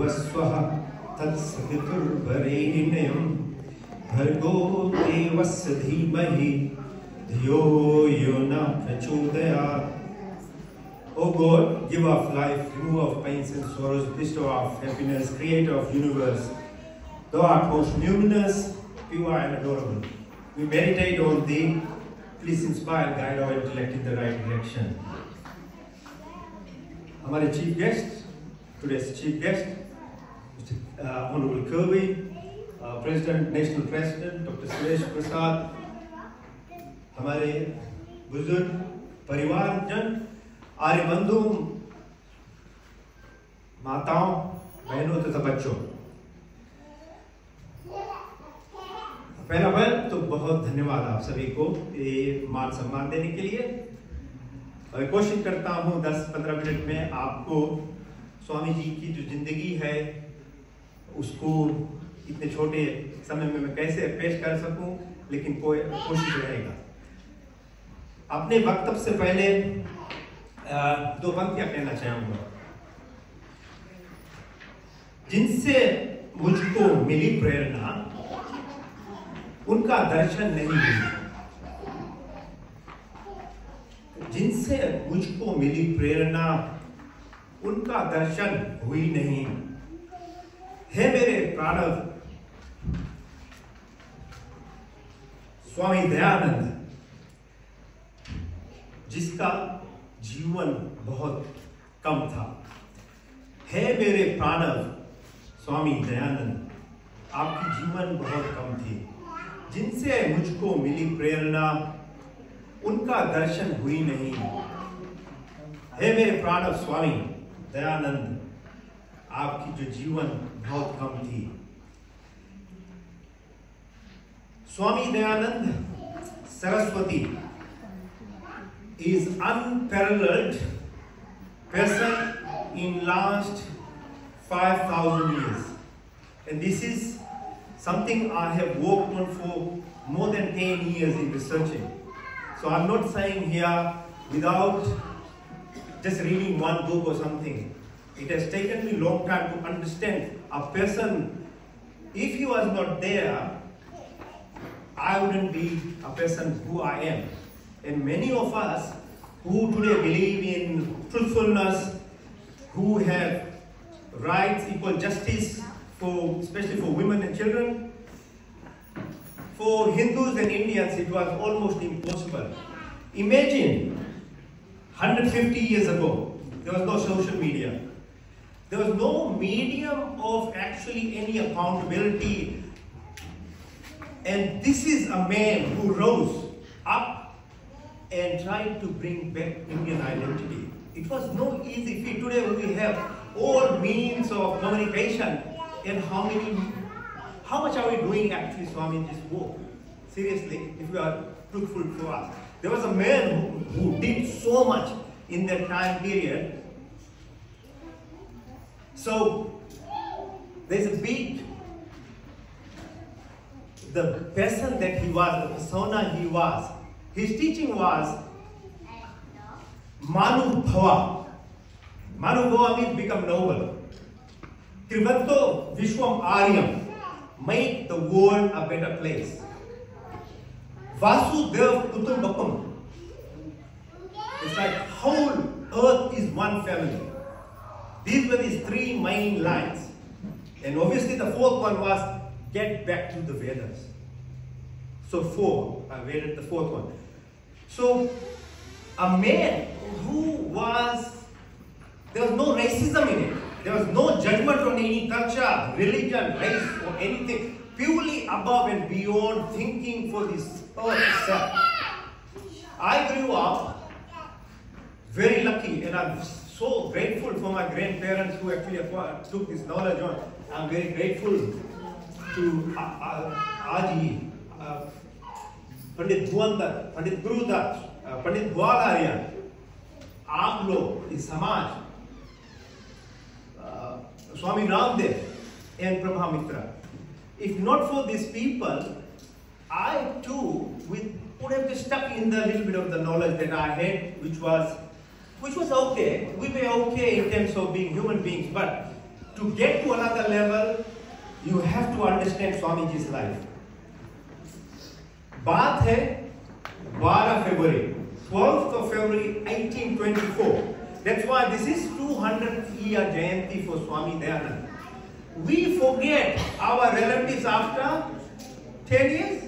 भूर्भुवस्वः तत्सवितुर्वरेण्यं भर्गो देवस्य धीमहि धियो यो न प्रचोदयात्. O God, giver of life, remover of pains and sorrows, bestower of happiness, creator of universe, thou art most luminous, pure and adorable. We meditate on thee. Please inspire, guide our intellect in the right direction. Our chief guest, today's chief guest, Mr. Honorable Kirby, President, National President, Dr. Suresh Prasad, हमारे बुजुर्ग परिवारजन, आर्य बंधु, माताओं, बहनों तथा बच्चों, पहला तो बहुत धन्यवाद आप सभी को ये मान सम्मान देने के लिए. और कोशिश करता हूँ 10-15 मिनट में आपको स्वामी जी की जो जिंदगी है उसको इतने छोटे समय में मैं कैसे पेश कर सकूं, लेकिन कोशिश रहेगा. अपने वक्तव्य से पहले दो पंक्तियां कहना चाहूंगा. जिनसे मुझको मिली प्रेरणा उनका दर्शन नहीं हुई. जिनसे मुझको मिली प्रेरणा उनका दर्शन हुई नहीं. हे मेरे प्राणव स्वामी दयानंद, जिसका जीवन बहुत कम था. हे मेरे प्राणव स्वामी दयानंद, आपकी जीवन बहुत कम थी. जिनसे मुझको मिली प्रेरणा उनका दर्शन हुई नहीं. हे मेरे प्राणव स्वामी दयानंद, आपकी जो जीवन बहुत कम थी. Swami Dayanand Saraswati is unparalleled person in last 5,000 years, and this is something I have worked on for more than 10 years in researching. So I'm not saying here without just reading one book or something. It has taken me a long time to understand a person. If he was not there, I wouldn't be a person who I am. And many of us who today believe in truthfulness, who have rights, equal justice, especially for women and children, for Hindus and Indians, it was almost impossible. Imagine 150 years ago, there was no social media. There was no medium of actually any accountability. And this is a man who rose up and tried to bring back Indian identity. It was no easy feat. Today we have all means of communication, and how much are we doing actually, Swami, in this work? Seriously, if we are truthful to us. There was a man who did so much in that time period. So there's a big, the person that he was, the persona he was, his teaching was Manubhava. Manubhava means become noble. Trivatto Vishwam Aryam, make the world a better place. Vasudev Kutumbakam, it's like whole earth is one family. These were these three main lines. And obviously the fourth one was get back to the Vedas. So four, I added the fourth one. So a man who was, there was no racism in it. There was no judgment on any culture, religion, race or anything. Purely above and beyond, thinking for this earth itself. I grew up very lucky, and I'm so grateful for my grandparents who actually took this knowledge on. I'm very grateful to Aji, Pandit Bhuandar, Pandit Gurudat, Pandit Bhualarya, आप लोग इस समाज, Swami Ramdev and Prabhamitra. If not for these people, I too would have been stuck in the little bit of the knowledge that I had, which was okay. We were okay in terms of being human beings, but to get to another level, you have to understand Swamiji's life. बात है 12 February, 12th of February 1824. That's why this is 200th year Jayanti for Swami Dayanand. We forget our relatives after 10 years.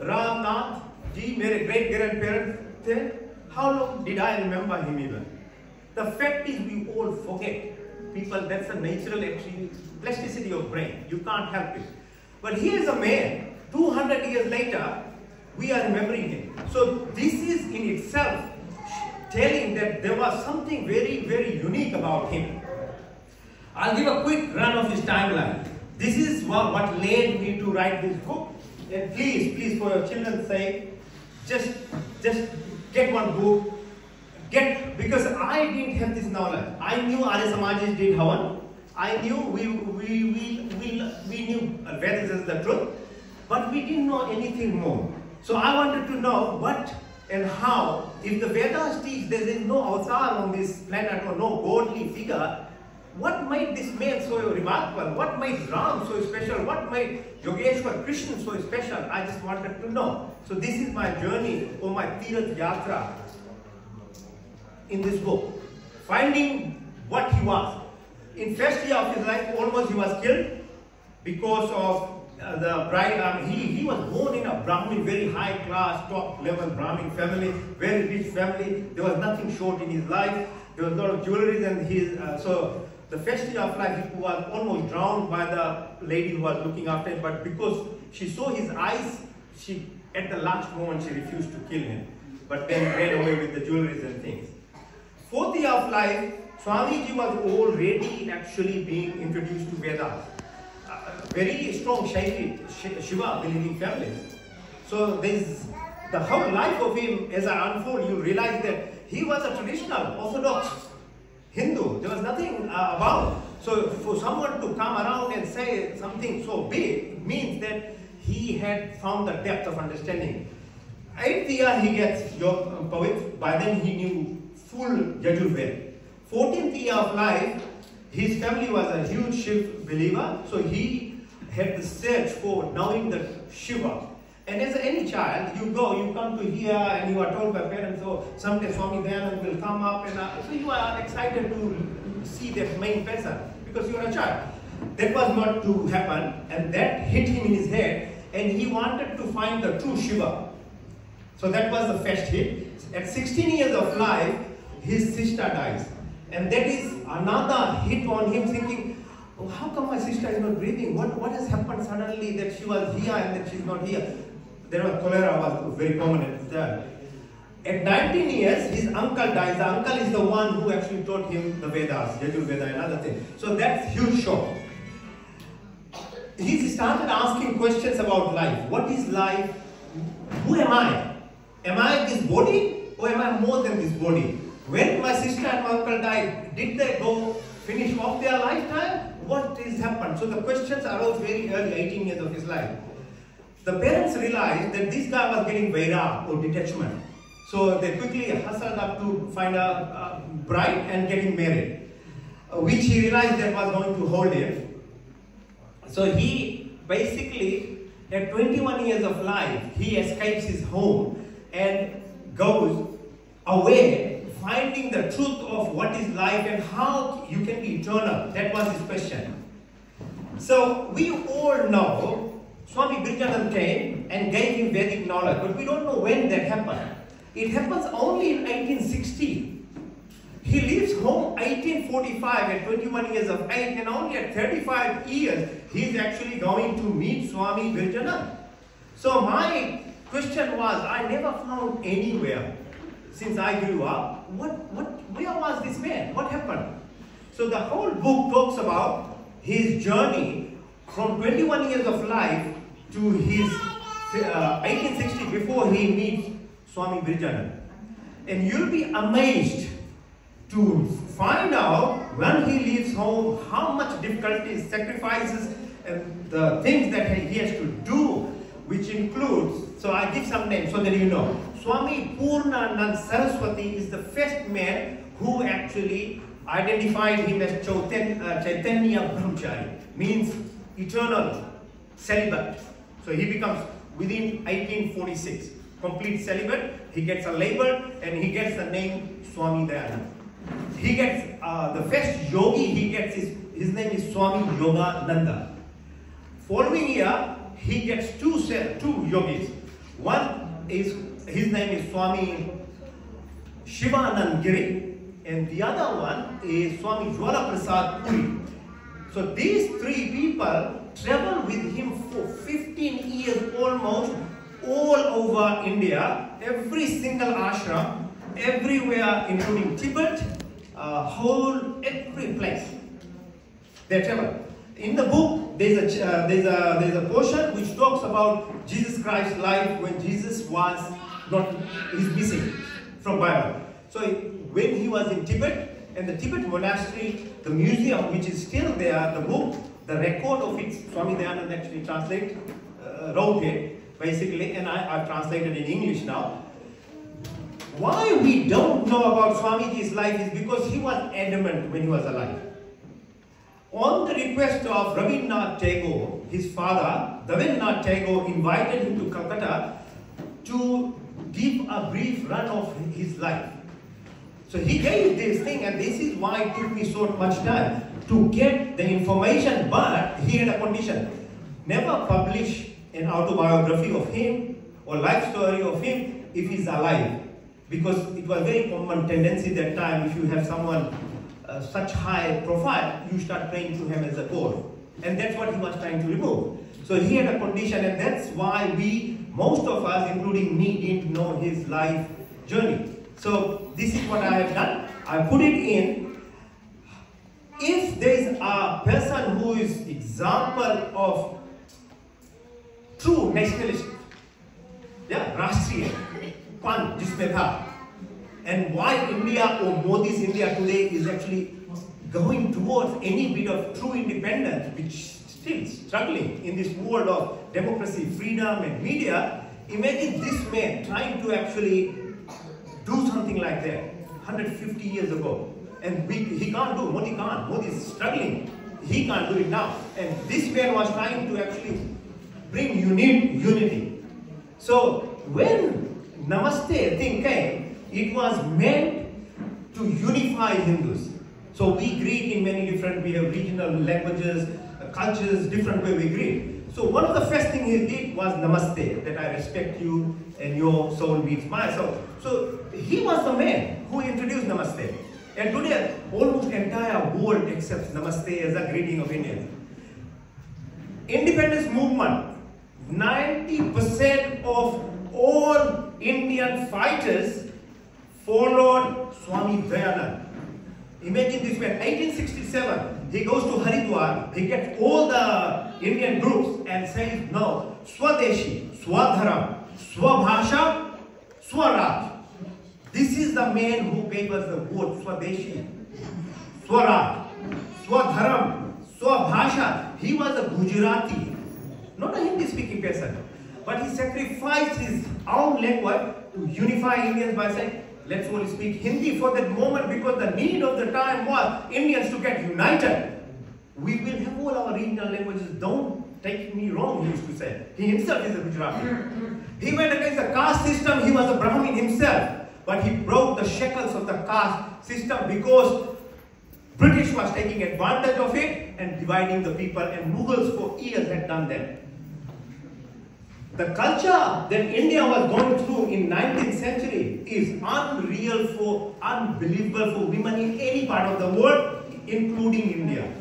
Ram Nath ji, mere great grandparents the. How long did I remember him even? The fact is we all forget. People, that's a natural plasticity of brain. You can't help it. But here is a man, 200 years later, we are remembering him. So this is in itself telling that there was something very, very unique about him. I'll give a quick run of his timeline. This is what led me to write this book. And please, for your children's sake, just get one book. Because I didn't have this knowledge. I knew Arya Samajis did Havan. I knew we knew Vedas is the truth, but we didn't know anything more. So I wanted to know what and how. If the Vedas teach there is no avatar on this planet or no godly figure, what made this man so remarkable? What made Ram so special? What made Yogeshwar Krishna so special? I just wanted to know. So this is my journey or my Tirath Yatra in this book. Finding what he was. In first year of his life, almost he was killed because of the bride. He was born in a Brahmin, very high class, top level Brahmin family, very rich family. There was nothing short in his life. There was a lot of jewelry and his, so the first year of life he was almost drowned by the lady who was looking after him, but because she saw his eyes, she at the last moment she refused to kill him, but then ran away with the jewelry and things. Fourth year of life, Swamiji was already actually being introduced to Vedas. Very strong Shiva believing families. So there's the whole life of him, as I unfold, you realize that he was a traditional, orthodox Hindu. There was nothing about. So for someone to come around and say something so big means that he had found the depth of understanding. 8th year he gets Yog Pavit. By then he knew full Yajurveda. 14th year of life, his family was a huge Shiv believer, so he had the search for knowing the Shiva. And as any child, you come to here and you are told by parents, oh, someday Swami Dayanand will come up, and so you are excited to see that main person because you are a child. That was not to happen, and that hit him in his head, and he wanted to find the true Shiva. So that was the first hit. At 16 years of life, his sister dies. And that is another hit on him, thinking, oh, how come my sister is not breathing? What has happened suddenly that she was here and that she's not here? There was cholera was very prominent there. At 19 years, his uncle dies. The uncle is the one who actually taught him the Vedas, Yajurveda and other things. So that's huge shock. He started asking questions about life. What is life? Who am I? Am I this body or am I more than this body? When my sister and my uncle died, did they go finish off their lifetime? What has happened? So the questions arose very early, 18 years of his life. The parents realized that this guy was getting vaira or detachment. So they quickly hustled up to find a bride and getting married, which he realized that was going to hold him. So he basically, at 21 years of life, he escapes his home and goes away, finding the truth of what is life and how you can be eternal. That was his question. So we all know Swami Brijanand came and gave him Vedic knowledge, but we don't know when that happened. It happens only in 1860. He leaves home 1845 at 21 years of age, and only at 35 years he is actually going to meet Swami Brijanand. So my question was, I never found anywhere since I grew up, where was this man? What happened? So the whole book talks about his journey from 21 years of life to his 1860 before he meets Swami Brijanand. And you'll be amazed to find out when he leaves home how much difficulties, sacrifices, and the things that he has to do, which includes, so I give some names so that you know. Swami Purnanand Saraswati is the first man who actually identified him as Chaitanya Brahmachari, means eternal celibate. So he becomes, within 1846, complete celibate. He gets a label and he gets the name Swami Dayananda. He gets, the first yogi he gets his name is Swami Yogananda. Following year, he gets two yogis. One is, his name is Swami Shivanand Giri, and the other one is Swami Jwala Prasad Puri. So these three people travel with him for 15 years almost, all over India, every single ashram, everywhere, including Tibet, every place they travel. In the book, there's a portion which talks about Jesus Christ's life when Jesus was he's missing from Bible. So when he was in Tibet, and the Tibet monastery, the museum which is still there, the book, the record of it, Swami Dayananda actually wrote it basically, and I've translated in English now. Why we don't know about Swamiji's life is because he was adamant when he was alive. On the request of Rabindranath Tagore, his father, Rabindranath Tagore, invited him to Calcutta to give a brief run of his life. So he gave this thing, and this is why it took me so much time to get the information, but he had a condition. Never publish an autobiography of him or life story of him if he's alive. Because it was a very common tendency that time, if you have someone such high profile, you start praying to him as a god. And that's what he was trying to remove. So he had a condition, and that's why most of us, including me, didn't know his life journey. So this is what I have done. I put it in. If there is a person who is example of true nationalist, Rashtriya, Pan, jisme tha, and why India or Modi's India today is actually going towards any bit of true independence, which is still struggling in this world of democracy, freedom and media. Imagine this man trying to actually do something like that 150 years ago. And he can't do, Modi can't. Modi is struggling. He can't do it now. And this man was trying to actually bring unity. So when Namaste thing came, it was meant to unify Hindus. So we greet in many different, we have regional languages, cultures, different way we greet. So one of the first things he did was Namaste, that I respect you and your soul meets my soul. So he was the man who introduced Namaste. And today, almost entire world accepts Namaste as a greeting of Indians. Independence movement, 90% of all Indian fighters followed Swami Dayananda. Imagine this man, 1867, he goes to Haridwar, he gets all the Indian groups and says, no, Swadeshi, Swadharam, Swabhasha, Swaraj. This is the man who gave us the word Swadeshi, Swaraj, Swadharam, Swabhasha. He was a Gujarati, not a Hindi-speaking person, but he sacrificed his own language to unify Indians by saying, let's all speak Hindi for that moment, because the need of the time was Indians to get united. We will have all our regional languages, don't take me wrong, he used to say. He himself is a Gujarati. He went against the caste system, he was a Brahmin himself. But he broke the shackles of the caste system because British was taking advantage of it and dividing the people, and Mughals for years had done that. The culture that India was going through in 19th century is unbelievable for women in any part of the world, including India.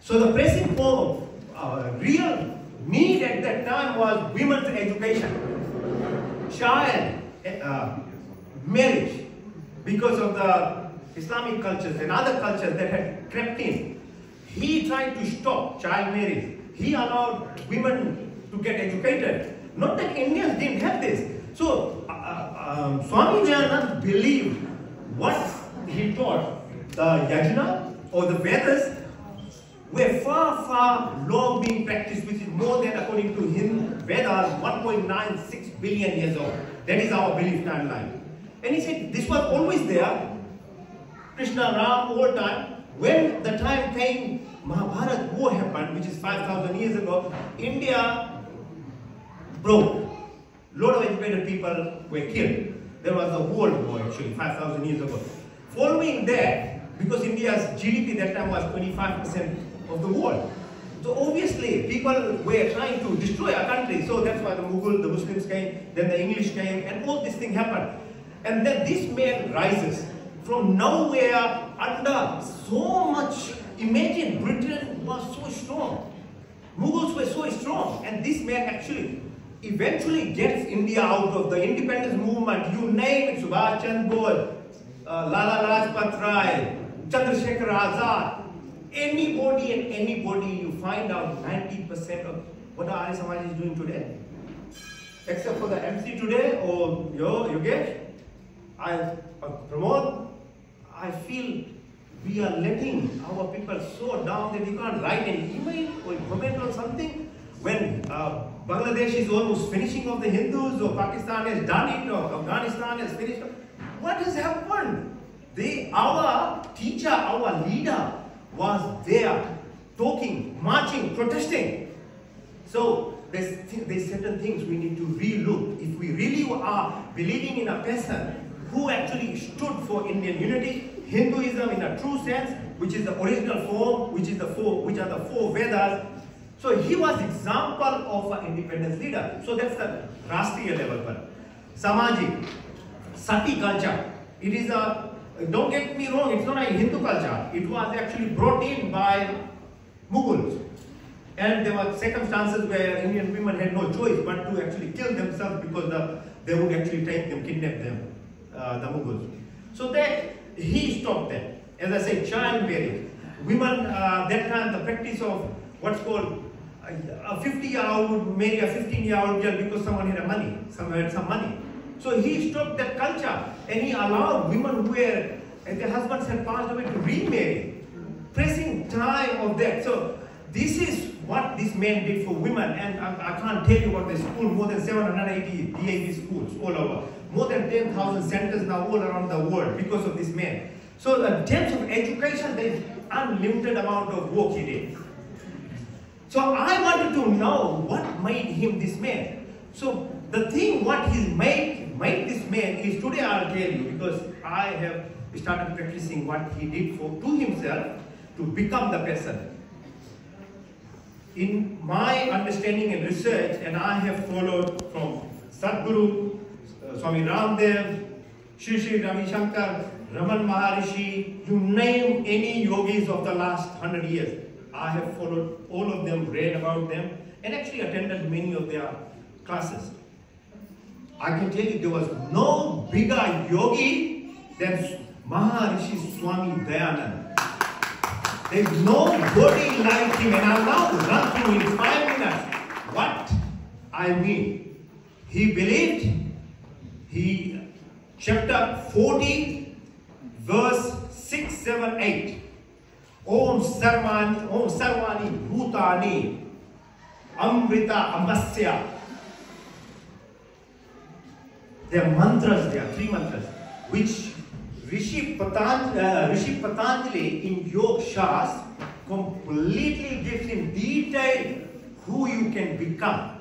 So the pressing real need at that time was women's education, child marriage, because of the Islamic cultures and other cultures that had crept in. He tried to stop child marriage. He allowed women to get educated. Not that Indians didn't have this. So Swami Dayananda believed what he taught, the yajna or the Vedas, were far long being practiced, which is more than, according to him, Vedas, 1.96 billion years old. That is our belief timeline. And he said this was always there, Krishna, Ram, old time. When the time came, Mahabharat war happened, which is 5,000 years ago, India broke. Lot of educated people were killed. There was a world war actually 5,000 years ago. Following that, because India's GDP that time was 25% of the world, so obviously people were trying to destroy our country. So that's why the Mughal, the Muslims came, then the English came, and all this thing happened. And then this man rises from nowhere under so much. Imagine Britain was so strong, Mughals were so strong, and this man actually eventually gets India out of the independence movement. You name it, Subhash Chandra Bose, Lala Lajpat Rai, Chandrasekhar Azad, anybody and anybody, you find out 90% of what the Arya Samaj is doing today. Except for the MC today, or Yogesh, Pramod, I feel we are letting our people so down that we can't write an email or comment on something. When Bangladesh is almost finishing off the Hindus, or Pakistan has done it, or Afghanistan has finished. What has happened? Our teacher, our leader was there talking, marching, protesting. So there's certain things we need to relook. If we really are believing in a person who actually stood for Indian unity, Hinduism in a true sense, which is the original form, which are the four Vedas. So he was example of an independence leader. So that's the Rashtriya level. But Samajik, Sati culture. It is a, don't get me wrong, it's not a Hindu culture. It was actually brought in by Mughals. And there were circumstances where Indian women had no choice but to actually kill themselves because they would actually take them, kidnap them, the Mughals. So that he stopped that. As I said, childbearing. Women, that time the practice of what's called a 50-year-old would marry a 15-year-old girl because someone had money, someone had some money. So he stopped that culture and he allowed women who were, and their husbands had passed away, to remarry, pressing time of that. So this is what this man did for women, and I can't tell you about the school, more than 780 DAV schools all over. More than 10,000 centers now all around the world because of this man. So in terms of education, there is unlimited amount of work he did. So I wanted to know what made him this man. So the thing what he made this man is, today I'll tell you, because I have started practicing what he did to himself to become the person. In my understanding and research, and I have followed from Sadhguru, Swami Ramdev, Shri Ravi Shankar, Raman Maharishi, you name any yogis of the last 100 years. I have followed all of them, read about them, and actually attended many of their classes. I can tell you there was no bigger yogi than Maharishi Swami Dayanand. There's nobody like him, and I'll now run through in 5 minutes what I mean. He believed, chapter 40, verse 6, 7, 8. Om Sarvani Bhutani Amrita Amasya. There are mantras, there are 3 mantras, which Rishi Patanjali in Yoga Shastra completely gives in detail who you can become.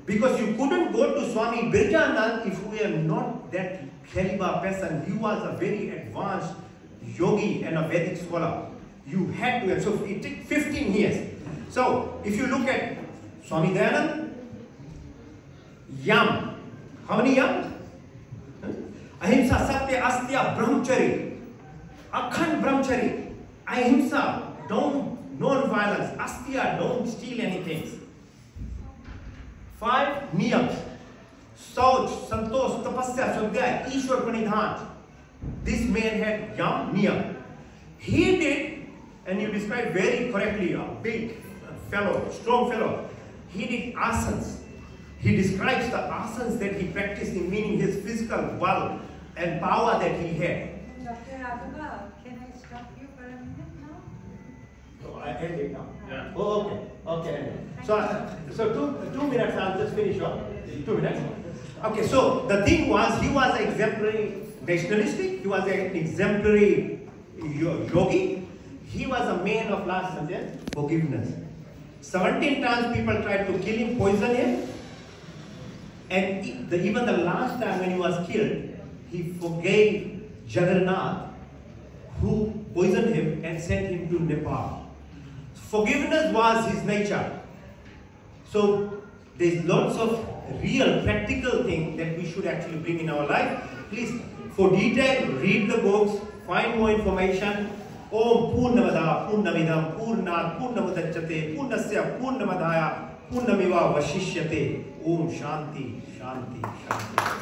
Because you couldn't go to Swami Birjanand if we are not that caliber person. He was a very advanced yogi and a Vedic scholar. You had to, and so it took 15 years. So if you look at Swami Dayanand, Yam. How many Yam? Ahimsa, Satya, Astya, Brahmachari. Akhand Brahmachari. Ahimsa, non-violence. Astya, don't steal anything. 5 Niyam. Sauch, Santosh, Tapasya, Swadhyay, Ishwar Pranidhan. This man had Yam, Niyam. He did, and you described very correctly, a big fellow, strong fellow. He did asanas. He describes the asanas that he practiced, in meaning his physical wealth and power that he had. Dr. Radhava, can I stop you for a minute now? Oh, I end it now. Yeah. Oh, okay. So 2 minutes, I'll just finish up. 2 minutes. Okay, so the thing was, he was an exemplary nationalistic. He was an exemplary yogi. He was a man of last sentence, forgiveness. 17 times people tried to kill him, poison him. And even the last time when he was killed, he forgave Jagannath, who poisoned him and sent him to Nepal. Forgiveness was his nature. So there's lots of real practical things that we should actually bring in our life. Please, for detail, read the books, find more information. Om Purnamada Purnamidam Purnat Purnamudachyate Purnasya Purnamadaya Purnamiva Vashishyate. Om Shanti Shanti Shanti.